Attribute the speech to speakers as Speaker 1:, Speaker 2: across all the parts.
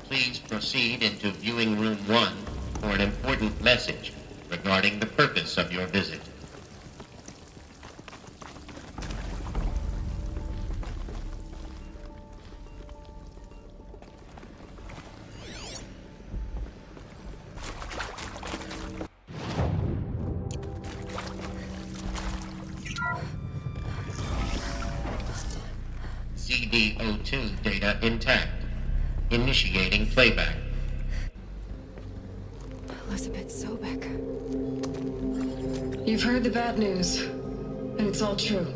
Speaker 1: Please proceed into viewing room 1 for an important message regarding the purpose of your visit. CD02 data intact. Initiating playback.
Speaker 2: Elisabet Sobeck.
Speaker 3: You've heard the bad news, and it's all true.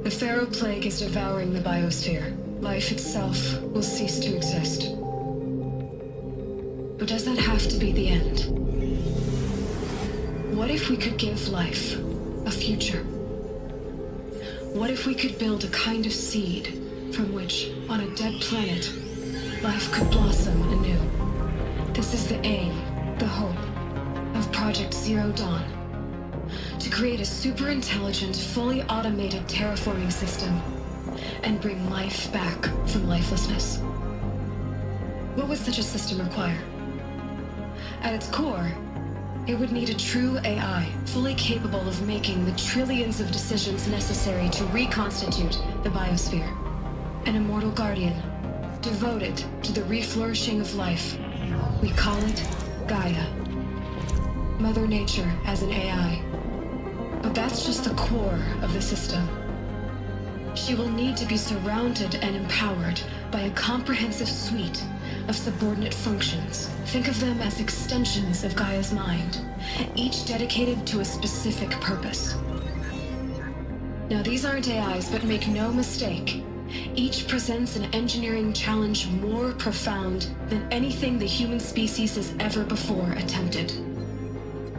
Speaker 3: The Faro plague is devouring the biosphere. Life itself will cease to exist. But does that have to be the end? What if we could give life a future? What if we could build a kind of seed from which, on a dead planet, life could blossom anew? This is the aim, the hope, of Project Zero Dawn. To create a super-intelligent, fully automated terraforming system and bring life back from lifelessness. What would such a system require? At its core, it would need a true AI, fully capable of making the trillions of decisions necessary to reconstitute the biosphere. An immortal guardian, devoted to the reflourishing of life. We call it GAIA. Mother Nature as an AI. But that's just the core of the system. She will need to be surrounded and empowered by a comprehensive suite of subordinate functions. Think of them as extensions of Gaia's mind, each dedicated to a specific purpose. Now, these aren't AIs, but make no mistake, each presents an engineering challenge more profound than anything the human species has ever before attempted.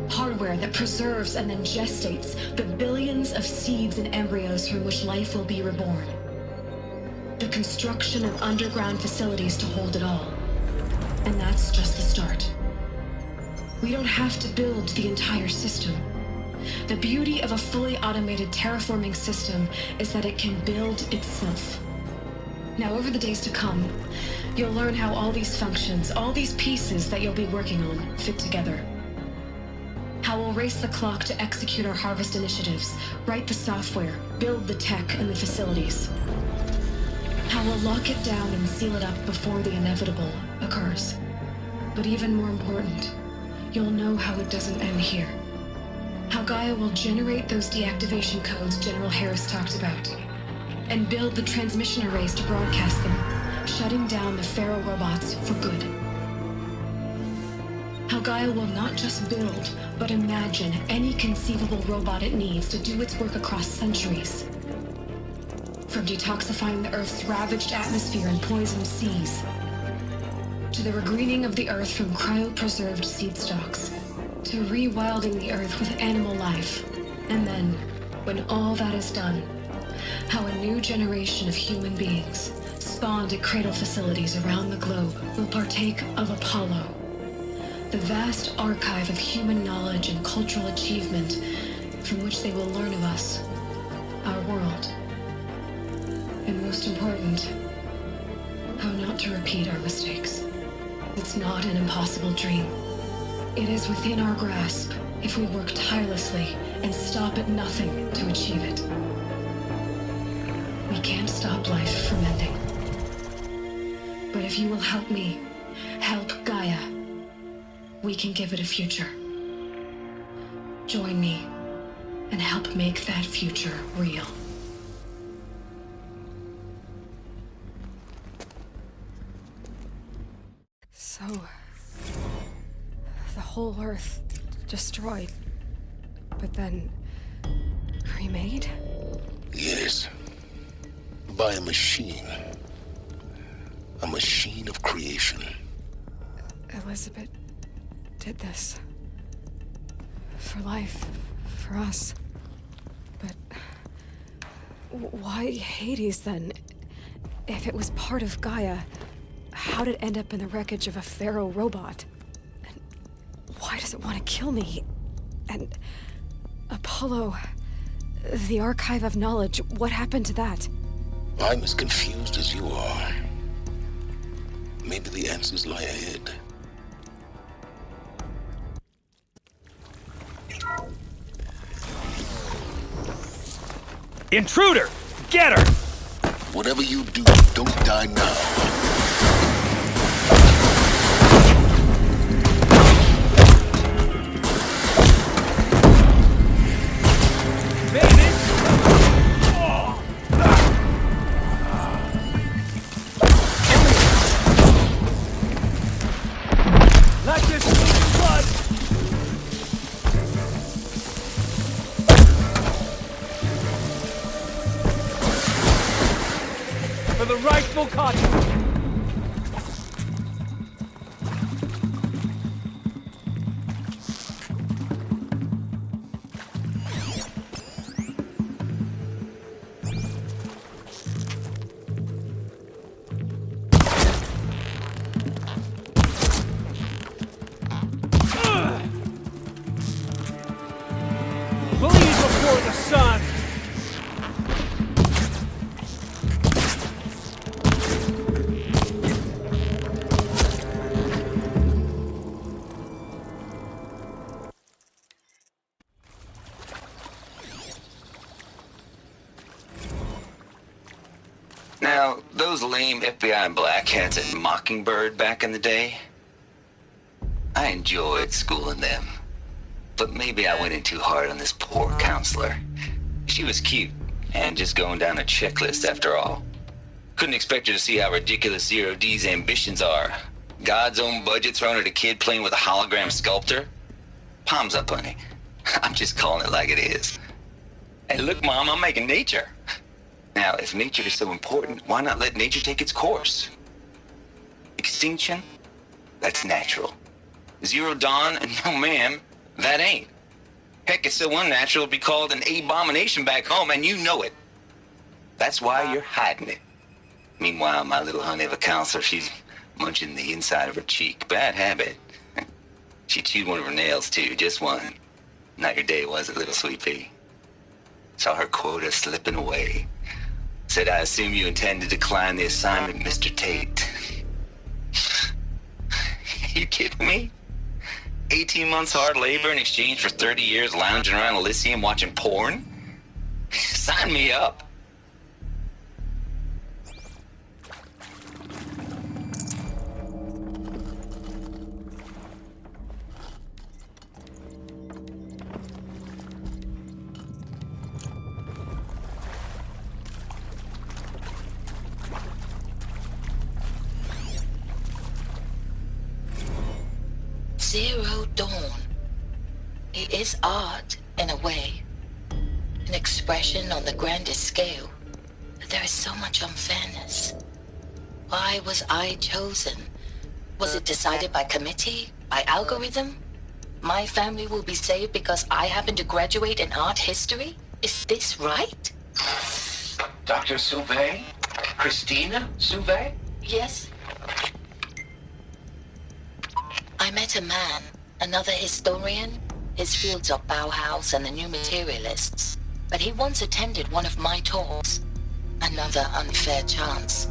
Speaker 3: Hardware that preserves and then gestates the billions of seeds and embryos from which life will be reborn. The construction of underground facilities to hold it all. And that's just the start. We don't have to build the entire system. The beauty of a fully automated terraforming system is that it can build itself. Now, over the days to come, you'll learn how all these functions, all these pieces that you'll be working on, fit together. How we'll race the clock to execute our harvest initiatives, write the software, build the tech and the facilities. How we'll lock it down and seal it up before the inevitable occurs. But even more important, you'll know how it doesn't end here. How Gaia will generate those deactivation codes General Harris talked about, and build the transmission arrays to broadcast them, shutting down the Faro robots for good. How Gaia will not just build, but imagine any conceivable robot it needs to do its work across centuries. From detoxifying the Earth's ravaged atmosphere and poisoned seas, to the regreening of the Earth from cryopreserved seed stocks, to rewilding the Earth with animal life. And then, when all that is done, how a new generation of human beings, spawned at cradle facilities around the globe, will partake of Apollo, the vast archive of human knowledge and cultural achievement from which they will learn of us, our world. And most important, how not to repeat our mistakes. It's not an impossible dream. It is within our grasp if we work tirelessly and stop at nothing to achieve it. We can't stop life from ending. But if you will help me, help Gaia, we can give it a future. Join me and help make that future real.
Speaker 2: So, the whole Earth destroyed, but then remade?
Speaker 4: Yes. By a machine. A machine of creation.
Speaker 2: Elisabet did this. For life. For us. But why Hades then? If it was part of Gaia, how did it end up in the wreckage of a Faro robot? And why does it want to kill me? And Apollo, the archive of knowledge, what happened to that?
Speaker 4: I'm as confused as you are. Maybe the answers lie ahead.
Speaker 5: Intruder! Get her!
Speaker 4: Whatever you do, don't die now.
Speaker 5: For the rightful conscience! Bleed before the sun!
Speaker 6: Now, those lame FBI black hats at Mockingbird back in the day, I enjoyed schooling them. But maybe I went in too hard on this poor counselor. She was cute, and just going down a checklist after all. Couldn't expect her to see how ridiculous Zero D's ambitions are. God's own budget thrown at a kid playing with a hologram sculptor? Palms up, honey. I'm just calling it like it is. Hey, look, Mom, I'm making nature. Now, if nature is so important, why not let nature take its course? Extinction? That's natural. Zero Dawn? No, ma'am, that ain't. Heck, it's so unnatural it'd be called an abomination back home, and you know it. That's why you're hiding it. Meanwhile, my little honey of a counselor, she's munching the inside of her cheek. Bad habit. She chewed one of her nails, too, just one. Not your day, was it, little sweet pea? Saw her quota slipping away. Said, I assume you intend to decline the assignment, Mr. Tate. You kidding me? 18 months hard labor in exchange for 30 years lounging around Elysium watching porn? Sign me up.
Speaker 7: Zero Dawn. It is art, in a way. An expression on the grandest scale. But there is so much unfairness. Why was I chosen? Was it decided by committee? By algorithm? My family will be saved because I happen to graduate in art history? Is this right?
Speaker 6: Dr. Hsu-Vhey? Christina Hsu-Vhey?
Speaker 7: Yes. I met a man, another historian. His fields are Bauhaus and the New Materialists. But he once attended one of my talks. Another unfair chance.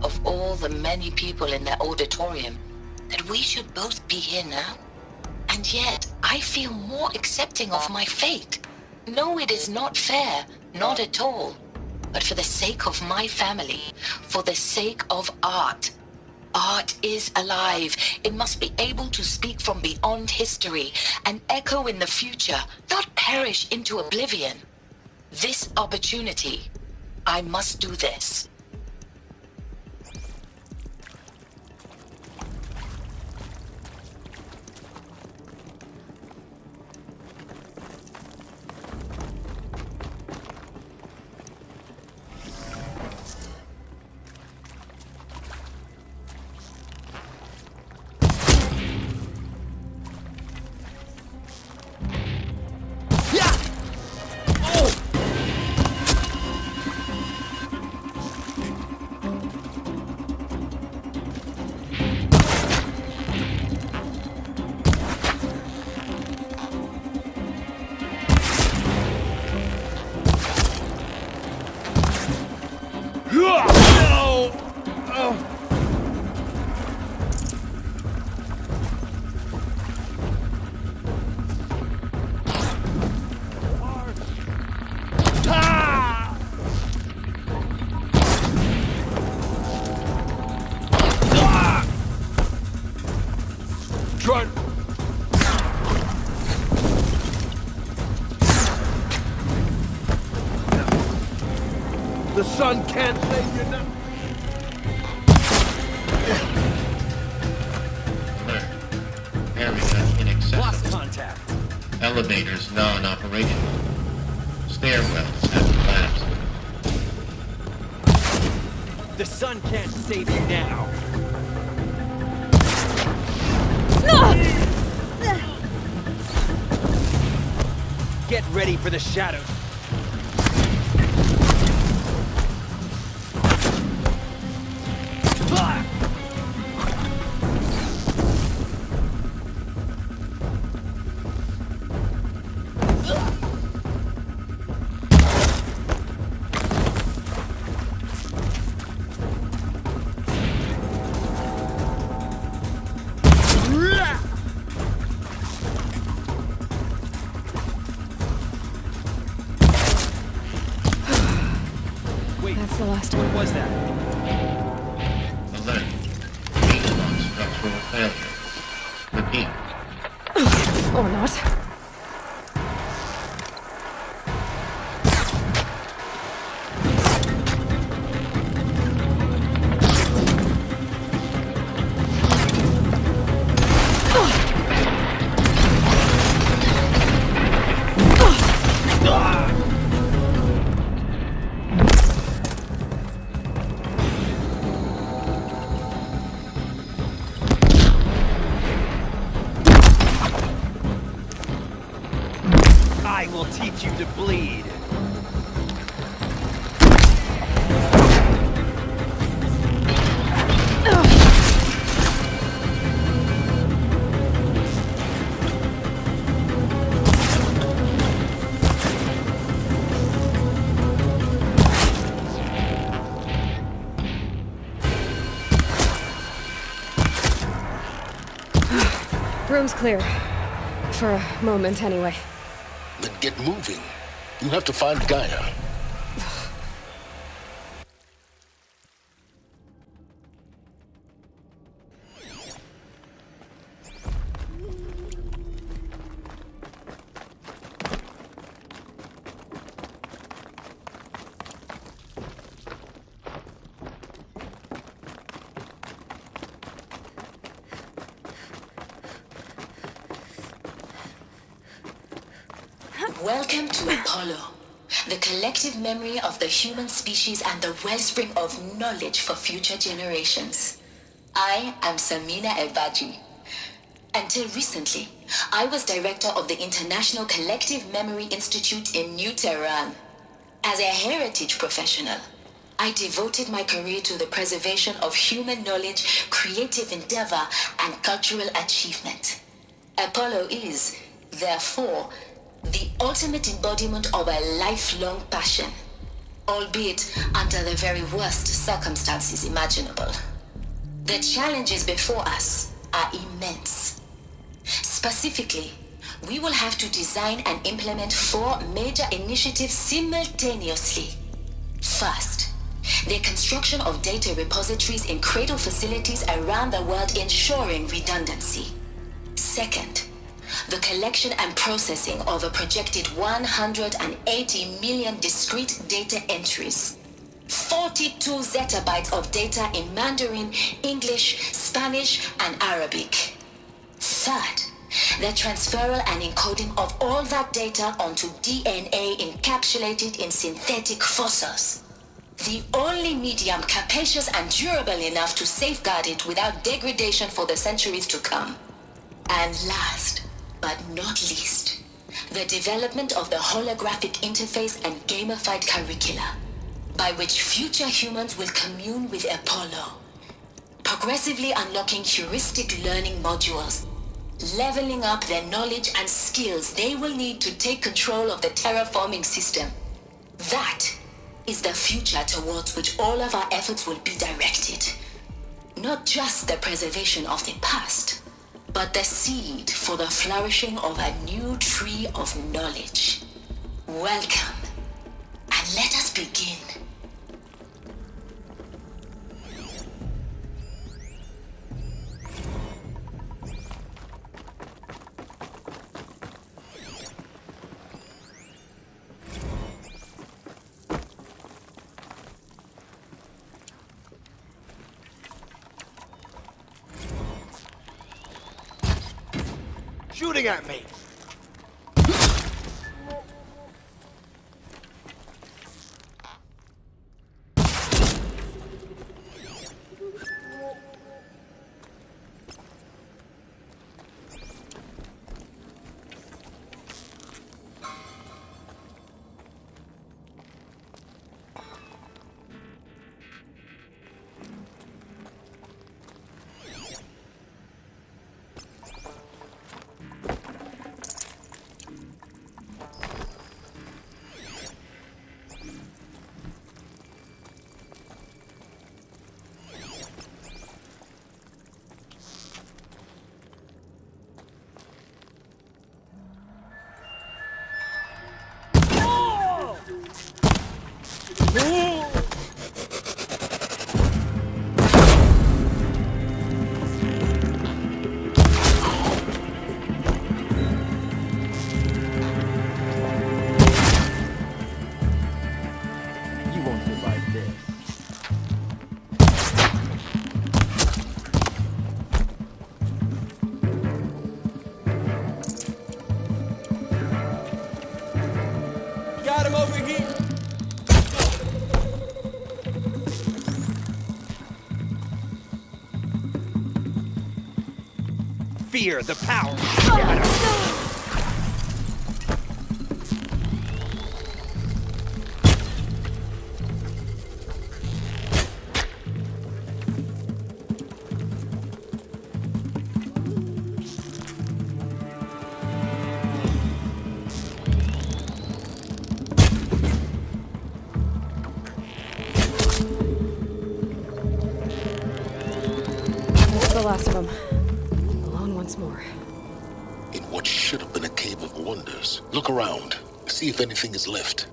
Speaker 7: Of all the many people in that auditorium, that we should both be here now. And yet, I feel more accepting of my fate. No, it is not fair, not at all. But for the sake of my family, for the sake of art. Art is alive. It must be able to speak from beyond history and echo in the future, not perish into oblivion. This opportunity, I must do this.
Speaker 5: sun can't save you now.
Speaker 1: Alert. Area inaccessible.
Speaker 5: Lost contact.
Speaker 1: Elevators non-operational. Stairwells have collapsed.
Speaker 5: The sun can't save you now. Get ready for the shadows.
Speaker 2: That's the last
Speaker 5: What
Speaker 2: one.
Speaker 5: was that?
Speaker 1: Alert. Helis structural failure. Repeat.
Speaker 2: Or not.
Speaker 5: I will teach you to bleed.
Speaker 2: Room's clear. For a moment, anyway.
Speaker 4: Then get moving. You have to find Gaia.
Speaker 7: Welcome to Apollo, the collective memory of the human species and the wellspring of knowledge for future generations. I am Samina Ebadji. Until recently, I was director of the International Collective Memory Institute in New Tehran. As a heritage professional, I devoted my career to the preservation of human knowledge, creative endeavor, and cultural achievement. Apollo is, therefore, the ultimate embodiment of a lifelong passion, albeit under the very worst circumstances imaginable. The challenges before us are immense. Specifically, we will have to design and implement 4 major initiatives simultaneously. First, the construction of data repositories in cradle facilities around the world ensuring redundancy. Second, the collection and processing of a projected 180 million discrete data entries. 42 zettabytes of data in Mandarin, English, Spanish, and Arabic. Third, the transferal and encoding of all that data onto DNA encapsulated in synthetic fossils. The only medium capacious and durable enough to safeguard it without degradation for the centuries to come. And last, but not least, the development of the holographic interface and gamified curricula, by which future humans will commune with Apollo, progressively unlocking heuristic learning modules, leveling up their knowledge and skills they will need to take control of the terraforming system. That is the future towards which all of our efforts will be directed. Not just the preservation of the past, but the seed for the flourishing of a new tree of knowledge. Welcome, and let us begin.
Speaker 5: shooting at me? Fear the power.
Speaker 2: That's the last of them. Alone once more.
Speaker 4: In what should have been a cave of wonders. Look around. See if anything is left.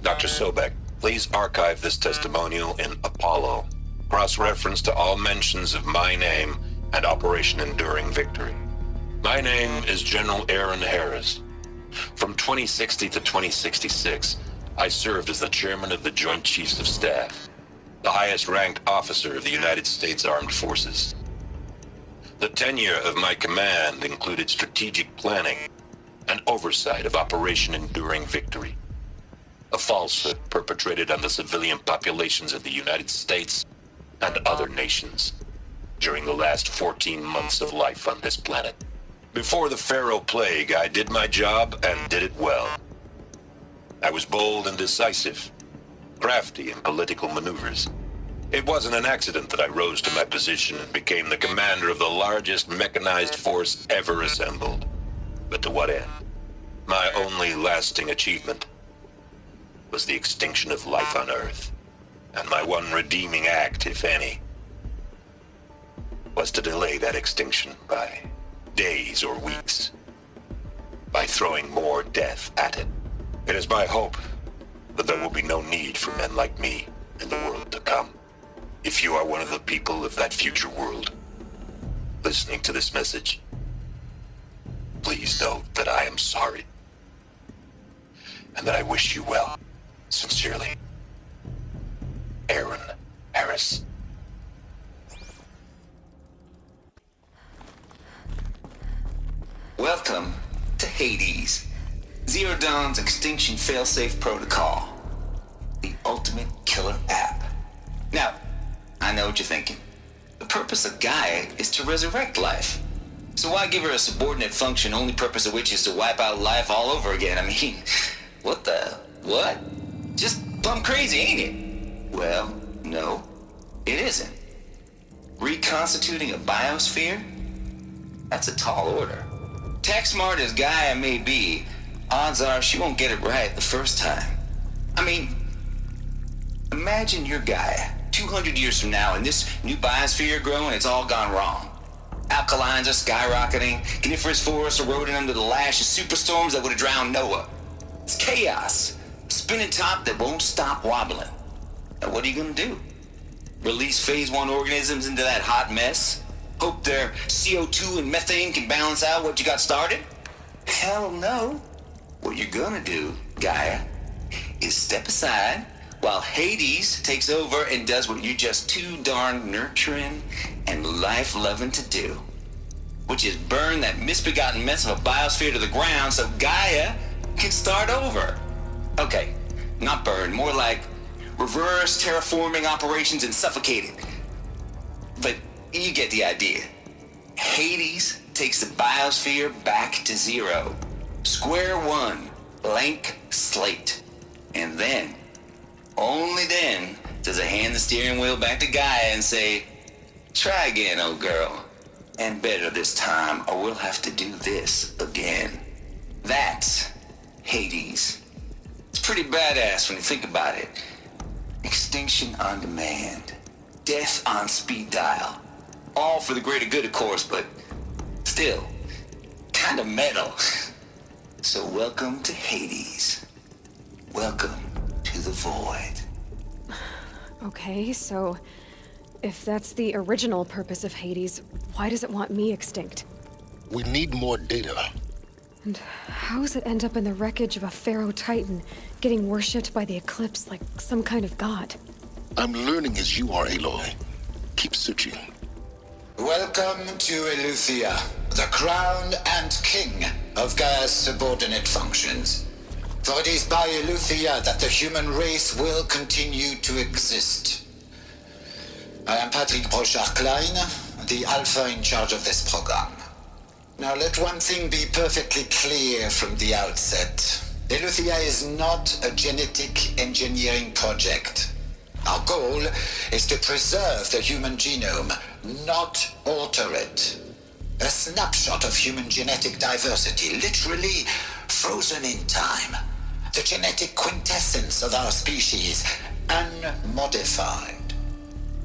Speaker 8: Dr. Sobeck, please archive this testimonial in Apollo. Cross-reference to all mentions of my name and Operation Enduring Victory. My name is General Aaron Harris. From 2060 to 2066, I served as the chairman of the Joint Chiefs of Staff, the highest-ranked officer of the United States Armed Forces. The tenure of my command included strategic planning and oversight of Operation Enduring Victory, a falsehood perpetrated on the civilian populations of the United States and other nations during the last 14 months of life on this planet. Before the Faro Plague, I did my job and did it well. I was bold and decisive, crafty in political maneuvers. It wasn't an accident that I rose to my position and became the commander of the largest mechanized force ever assembled. But to what end? My only lasting achievement was the extinction of life on Earth. And my one redeeming act, if any, was to delay that extinction by days or weeks, by throwing more death at it. It is my hope that there will be no need for men like me in the world to come. If you are one of the people of that future world listening to this message, please know that I am sorry and that I wish you well. Sincerely, Aaron Harris.
Speaker 6: Welcome to Hades, Zero Dawn's extinction failsafe protocol, the ultimate killer app. Now, I know what you're thinking. The purpose of Gaia is to resurrect life. So why give her a subordinate function, only purpose of which is to wipe out life all over again? I mean, what? Just plumb crazy, ain't it? Well, no, it isn't. Reconstituting a biosphere? That's a tall order. Tech smart as Gaia may be, odds are she won't get it right the first time. I mean, imagine you're Gaia 200 years from now and this new biosphere growing, it's all gone wrong. Alkalines are skyrocketing, coniferous forests eroding under the lash of superstorms that would have drowned Noah. It's chaos, a spinning top that won't stop wobbling. Now what are you gonna do? Release phase 1 organisms into that hot mess? Hope their CO2 and methane can balance out what you got started? Hell no. What you're gonna do, Gaia, is step aside, while Hades takes over and does what you're just too darn nurturing and life-loving to do, which is burn that misbegotten mess of a biosphere to the ground so Gaia can start over. Okay, not burn, more like reverse terraforming operations and suffocate it. But you get the idea. Hades takes the biosphere back to zero. Square one, blank slate. And then, only then, does it hand the steering wheel back to Gaia and say, try again, old girl. And better this time, or we'll have to do this again. That's Hades. It's pretty badass when you think about it. Extinction on demand. Death on speed dial. All for the greater good, of course, but still, kind of metal. So welcome to Hades. Welcome to the void.
Speaker 2: Okay, so if that's the original purpose of Hades, why does it want me extinct?
Speaker 4: We need more data.
Speaker 2: And how does it end up in the wreckage of a Pharaoh Titan, getting worshipped by the Eclipse like some kind of god?
Speaker 4: I'm learning as you are, Aloy. Keep searching.
Speaker 9: Welcome to ELEUTHIA, the crown and king of Gaia's subordinate functions. For it is by ELEUTHIA that the human race will continue to exist. I am Patrick Brochard-Klein, the Alpha in charge of this program. Now let one thing be perfectly clear from the outset. ELEUTHIA is not a genetic engineering project. Our goal is to preserve the human genome, not alter it. A snapshot of human genetic diversity, literally frozen in time. The genetic quintessence of our species, unmodified.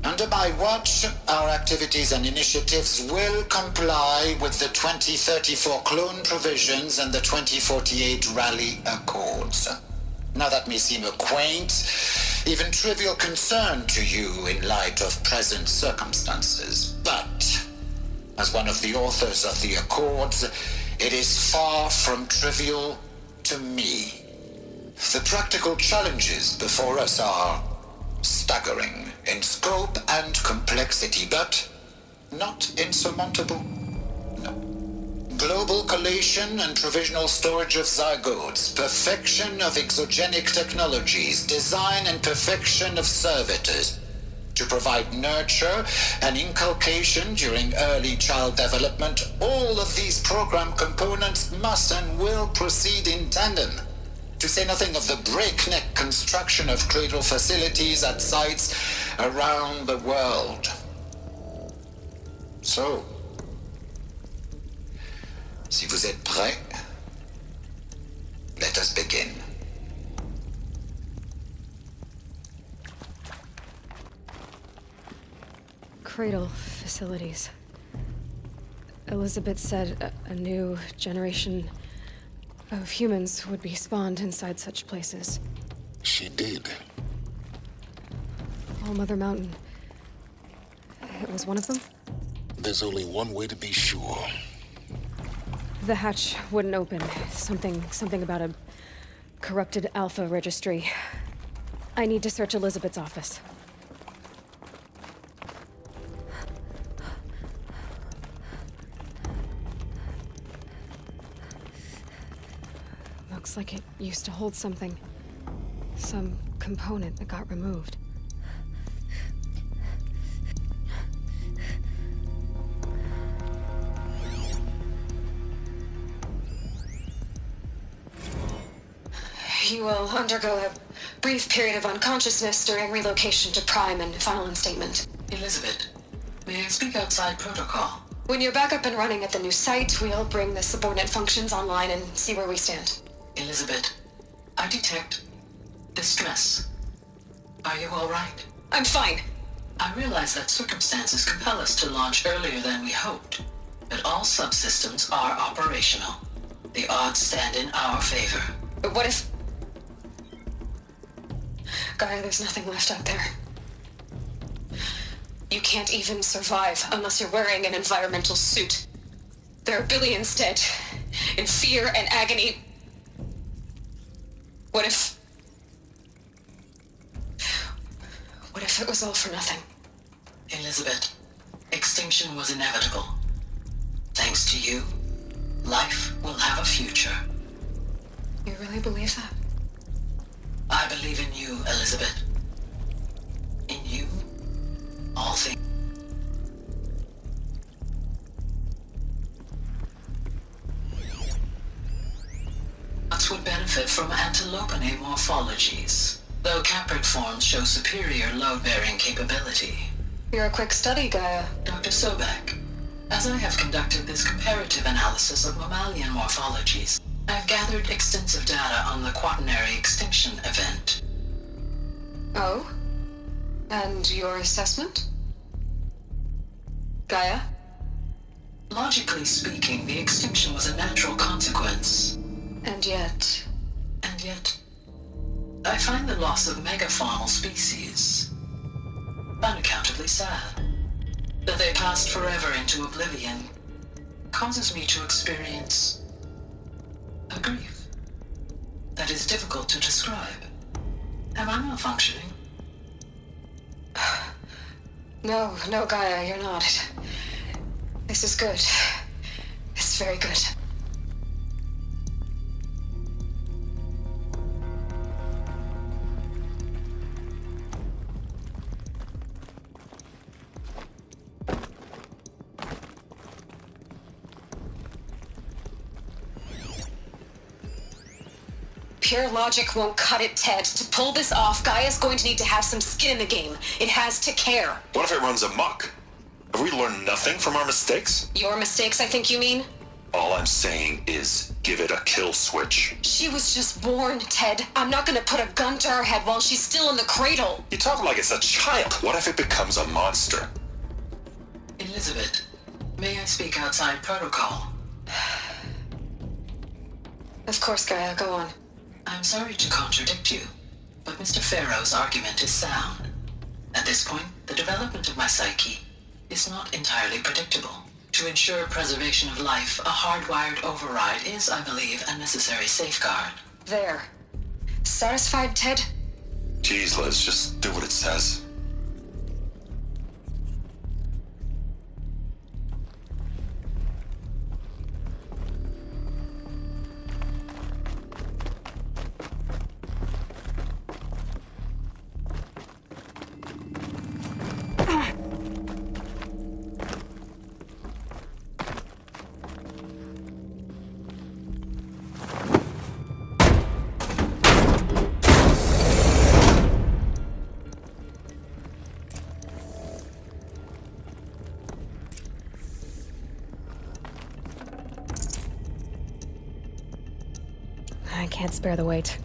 Speaker 9: Under my watch, our activities and initiatives will comply with the 2034 clone provisions and the 2048 Rally Accords. Now that may seem a quaint, even trivial concern to you in light of present circumstances, but as one of the authors of the Accords, it is far from trivial to me. The practical challenges before us are staggering in scope and complexity, but not insurmountable. No. Global collation and provisional storage of zygotes, perfection of exogenic technologies, design and perfection of servitors to provide nurture and inculcation during early child development. All of these program components must and will proceed in tandem. To say nothing of the breakneck construction of cradle facilities at sites around the world. So, si vous êtes prêts, let us begin.
Speaker 2: Cradle facilities. Elisabet said a new generation of humans would be spawned inside such places.
Speaker 4: She did.
Speaker 2: All Mother Mountain. It was one of them?
Speaker 4: There's only one way to be sure.
Speaker 2: The hatch wouldn't open. Something about a corrupted Alpha Registry. I need to search Elisabet's office. Looks like it used to hold something. Some component that got removed.
Speaker 3: You will undergo a brief period of unconsciousness during relocation to Prime and final instatement.
Speaker 10: Elisabet, may I speak outside protocol?
Speaker 3: When you're back up and running at the new site, we'll bring the subordinate functions online and see where we stand.
Speaker 10: Elisabet, I detect distress. Are you all right?
Speaker 3: I'm fine.
Speaker 10: I realize that circumstances compel us to launch earlier than we hoped, but all subsystems are operational. The odds stand in our favor.
Speaker 3: But what if... Gaia, there's nothing left out there. You can't even survive unless you're wearing an environmental suit. There are billions dead, in fear and agony. What if... if it was all for nothing? Elisabet, extinction was inevitable. Thanks to you, life will have a future. You really believe that? I believe in you, Elisabet. In you, all things. Would benefit from antilopinae morphologies, though caprid forms show superior load-bearing capability. You're a quick study, Gaia. Dr. Sobeck, as I have conducted this comparative analysis of mammalian morphologies, I've gathered extensive data on the quaternary extinction event. Oh? And your assessment? Gaia? Logically speaking, the extinction was a natural consequence. And yet, I find the loss of megafaunal species unaccountably sad. That they passed forever into oblivion causes me to experience a grief that is difficult to describe. Am I malfunctioning? No, Gaia, you're not. This is good. It's very good. Pure logic won't cut it, Ted. To pull this off, Gaia's going to need to have some skin in the game. It has to care.
Speaker 8: What if it runs amok? Have we learned nothing from our mistakes?
Speaker 3: Your mistakes, I think you mean?
Speaker 8: All I'm saying is, give it a kill switch.
Speaker 3: She was just born, Ted. I'm not gonna put a gun to her head while she's still in the cradle.
Speaker 8: You talk like it's a child. What if it becomes a monster?
Speaker 3: Elisabet, may I speak outside protocol? Of course, Gaia, go on. I'm sorry to contradict you, but Mr. Faro's argument is sound. At this point, the development of my psyche is not entirely predictable. To ensure preservation of life, a hardwired override is, I believe, a necessary safeguard. There. Satisfied, Ted?
Speaker 8: Jeez, Liz, just do what it says.
Speaker 2: I can't spare the weight.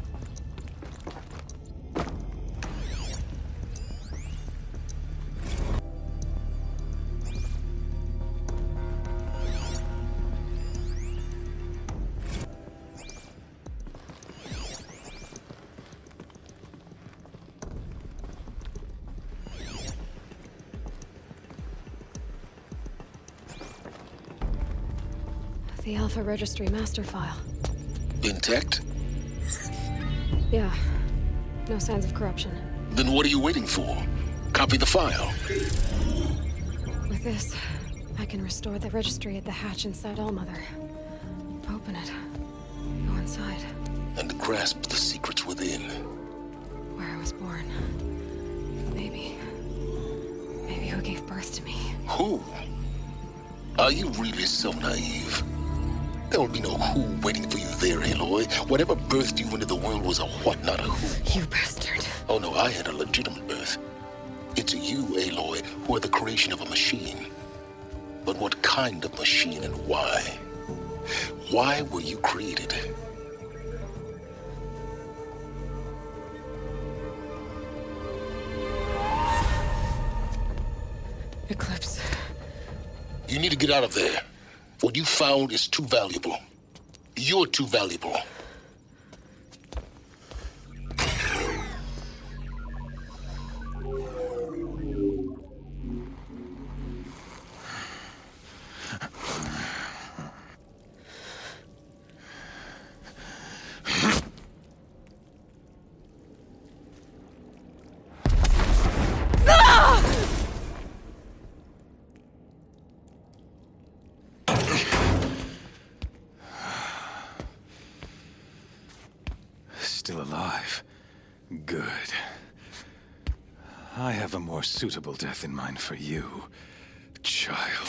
Speaker 2: The Alpha Registry master file.
Speaker 4: Intact?
Speaker 2: Yeah. No signs of corruption.
Speaker 4: Then what are you waiting for? Copy the file.
Speaker 2: With this, I can restore the registry at the hatch inside Allmother. Open it. Go inside.
Speaker 4: And grasp the secrets within.
Speaker 2: Where I was born. Maybe who gave birth to me.
Speaker 4: Who? Are you really so naive? There will be no who waiting for you there, Aloy. Whatever birthed you into the world was a what, not a who.
Speaker 2: You bastard.
Speaker 4: Oh no, I had a legitimate birth. It's you, Aloy, who are the creation of a machine. But what kind of machine and why? Why were you created?
Speaker 2: Eclipse.
Speaker 4: You need to get out of there. What you found is too valuable. You're too valuable.
Speaker 11: still alive. Good. I have a more suitable death in mind for you, child.